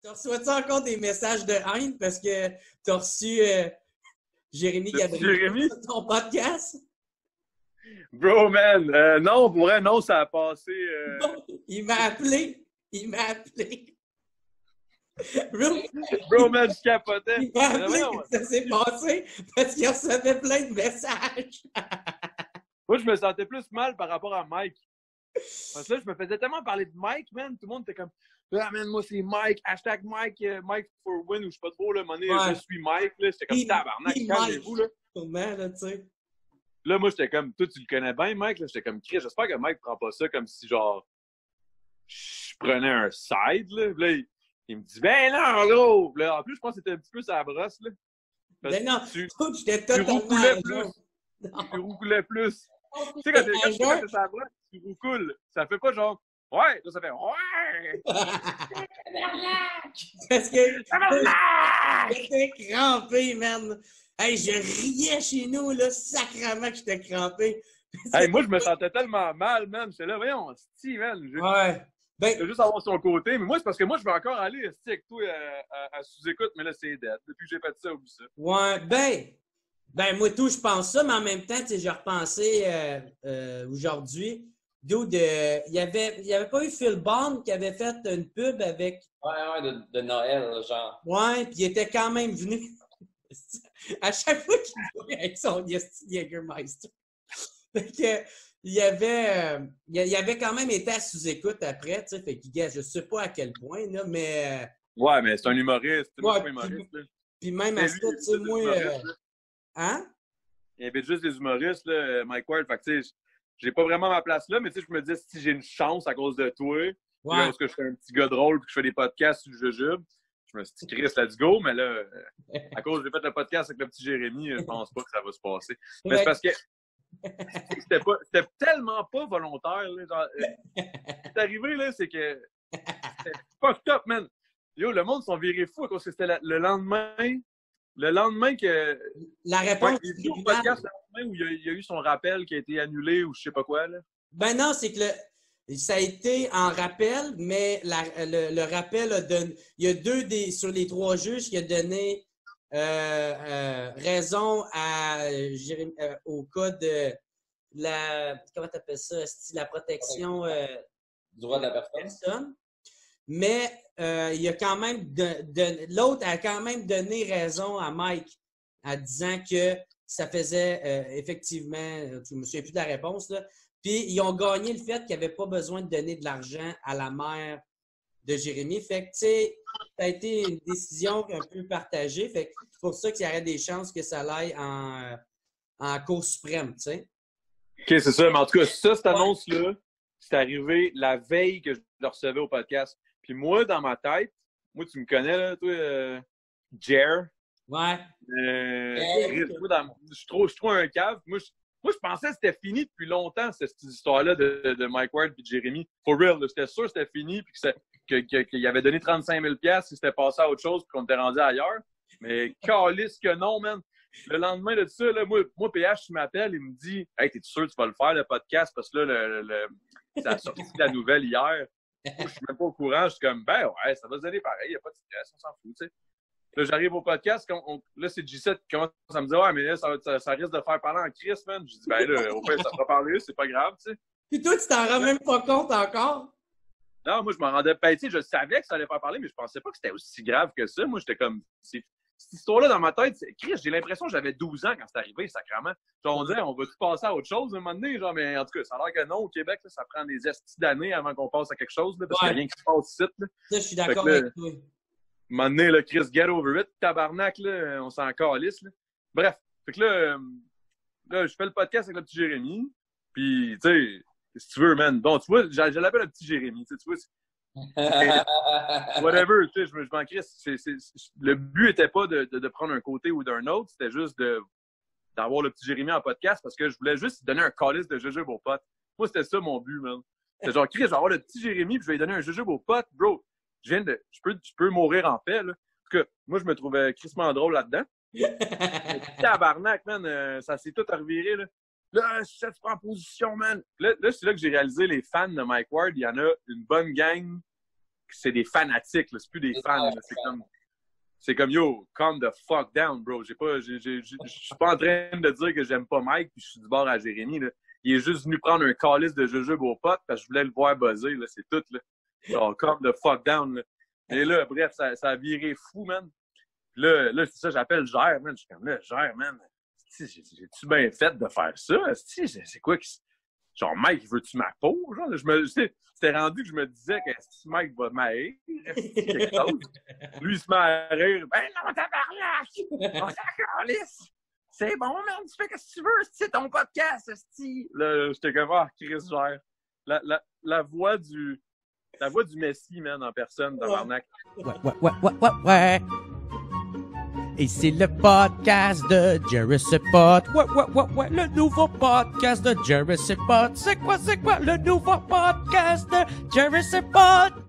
Tu reçois-tu encore des messages de haine parce que tu as reçu Jérémy Gabriel sur ton podcast? Bro, man, non, pour vrai, non, ça a passé... Il m'a appelé. Bro, man, je capotais. Il m'a appelé que ça s'est passé parce qu'il recevait plein de messages. Moi, je me sentais plus mal par rapport à Mike. Parce que là, je me faisais tellement parler de Mike, man. Tout le monde était comme « Ah, man, moi, c'est Mike. Hashtag Mike, Mike for win. » Ou je sais pas trop, là. Je suis Mike, là. J'étais comme « Tabarnak, calmez-vous, là. » Là, tu sais. Là, moi, j'étais comme « Toi, tu le connais bien, Mike? » Là, j'étais comme « Chris, j'espère que Mike prend pas ça comme si, genre, je prenais un side, là. » Là, il me dit « Ben non, gros! » Là, en plus, je pense que c'était un petit peu sa brosse, là. Ben non, tu totalement... Tu roucoulais plus. Tu sais, quand t'es sa brosse, tu roucoules. Ça fait pas genre « Ouais! » Là, ça fait « Ouais! » Parce que j'étais crampé, man. Hey, je riais chez nous, là, sacrément que j'étais crampé. Hey, moi, je me sentais tellement mal, man. J'étais là, voyons, sti, man. Ouais. Je veux juste avoir son côté. Mais moi, c'est parce que moi, je veux encore aller sti, avec toi à sous-écoute, mais là, c'est dead. Depuis que j'ai fait ça, oublie ça. Ouais, ben, moi, tout, je pense ça, mais en même temps, tu sais, j'ai repensé aujourd'hui. Dude, il y avait pas eu Phil Bond qui avait fait une pub avec... Ouais, de Noël, genre. Ouais, puis il était quand même venu. À chaque fois qu'il jouait avec son Jägermeister. Fait que, il avait quand même été à sous-écoute après, tu sais, fait que, je sais pas à quel point, là, mais... Ouais, mais c'est un humoriste. Ouais, pas humoriste, puis même à ça, tu sais, moi... Hein? Il y avait juste des humoristes, là, Mike Ward. Fait que, tu sais, j'ai pas vraiment ma place là, mais tu sais, je me dis, si j'ai une chance à cause de toi, parce que je fais un petit gars drôle puis que je fais des podcasts sur le jujube, je me suis dit, Chris, let's go, mais là, à cause j'ai fait le podcast avec le petit Jérémy, je pense pas que ça va se passer. Mais c'est parce que c'était tellement pas volontaire, là, genre, c'est arrivé, là, c'est que c'était fucked up, man. Yo, le monde sont virés fous parce que c'était le lendemain. Le lendemain que... La réponse du tribunal... au podcast, le lendemain où il y a eu son rappel qui a été annulé ou je sais pas quoi, là. Ben non, c'est que ça a été en rappel, mais le rappel a donné... Il y a sur les 3 juges qui a donné raison au cas de la... Comment t'appelles ça? La protection... du droit de la personne. Mais il a quand même l'autre a quand même donné raison à Mike en disant que ça faisait effectivement, je me souviens plus de la réponse, là. Puis ils ont gagné le fait qu'il n'y avait pas besoin de donner de l'argent à la mère de Jérémy. Fait que, tu sais, ça a été une décision un peu partagée. Fait que c'est pour ça qu'il y aurait des chances que ça aille en Cour suprême, tu sais. OK, c'est ça. Mais en tout cas, cette annonce-là, c'est arrivé la veille que je le recevais au podcast. Puis moi, dans ma tête, moi, tu me connais, là, toi, Jer. Ouais. Je suis trop un cave. Moi, je pensais que c'était fini depuis longtemps, cette histoire-là de Mike Ward et de Jérémy. For real, j'étais sûr que c'était fini puis qu'il avait donné 35 000 $, il s'était passé à autre chose puis qu'on était rendu ailleurs. Mais calisse que non, man. Le lendemain de ça, là, moi PH, il m'appelle, il me dit « Hey, t'es sûr que tu vas le faire, le podcast? » Parce que là, ça a sorti la nouvelle hier. Moi, je suis même pas au courant. Je suis comme, ben ouais, ça va se donner pareil. Il n'y a pas de stress, on s'en fout, tu sais. Là, j'arrive au podcast. Là, c'est G7 qui commence à me dire, ouais, mais là, ça risque de faire parler en crise, man. Je dis, ben là, au fait, ça fera parler, c'est pas grave, tu sais. Puis toi, tu t'en rends même pas compte encore? Non, moi, je m'en rendais pas. Tu sais, je savais que ça allait faire parler, mais je pensais pas que c'était aussi grave que ça. Moi, j'étais comme, cette histoire-là dans ma tête, Chris, j'ai l'impression que j'avais 12 ans quand c'est arrivé, sacrément. Genre, on disait, on va-tu passer à autre chose à un moment donné? Genre, mais en tout cas, ça a l'air que non, au Québec, là, ça prend des estis d'années avant qu'on passe à quelque chose, là, parce qu'il n'y a rien qui se passe ici. Là. Ça, je suis d'accord avec toi. À un moment donné, là, Chris, get over it, tabarnak, là, on s'en calisse, là. Bref, fait que là, je fais le podcast avec le petit Jérémy, puis, tu sais, si tu veux, man, bon, tu vois, je l'appelle le petit Jérémy, tu vois, whatever, tu sais, je m'en crisse. Le but était pas de prendre un côté ou d'un autre, c'était juste d'avoir le petit Jérémy en podcast parce que je voulais juste donner un calice de jujube aux potes. Moi, c'était ça mon but, man. C'était genre, Chris, je vais avoir le petit Jérémy puis je vais lui donner un jujube aux potes. Bro, je peux mourir en paix, là. En tout cas, moi, je me trouvais crissement drôle là-dedans. Tabarnak, man, ça s'est tout reviré, là. Là, si ça te prend position, man. Là c'est là que j'ai réalisé les fans de Mike Ward, il y en a une bonne gang c'est des fanatiques, là. C'est plus des fans. Là. C'est comme, yo, calm the fuck down, bro. Je suis pas en train de dire que j'aime pas Mike puis je suis du bord à Jérémy, là. Il est juste venu prendre un calice de jujube au pote parce que je voulais le voir buzzer, là. C'est tout, là. Genre, calm the fuck down, là. Et là, bref, ça a viré fou, man. Puis là c'est ça, j'appelle Gère, man. Je suis comme, là, Gère, man. J'ai-tu bien fait de faire ça? C'est quoi qui... Genre, Mike, veux-tu ma peau? Genre, c'était rendu que je me disais que si Mike va m'haïr, quelque chose. Lui, il se met à rire. Ben non, tabarnak! On s'en calisse! C'est bon, man, tu fais ce que tu veux, c'est ton podcast, esti. Là, j'étais comme, Chris Gère. La voix du Messie, man, en personne, tabarnak. Ouais. Et c'est le podcast de Jerry Pot. Ouais, le nouveau podcast de Jerry Pot. C'est quoi le nouveau podcast de Jerry Pot?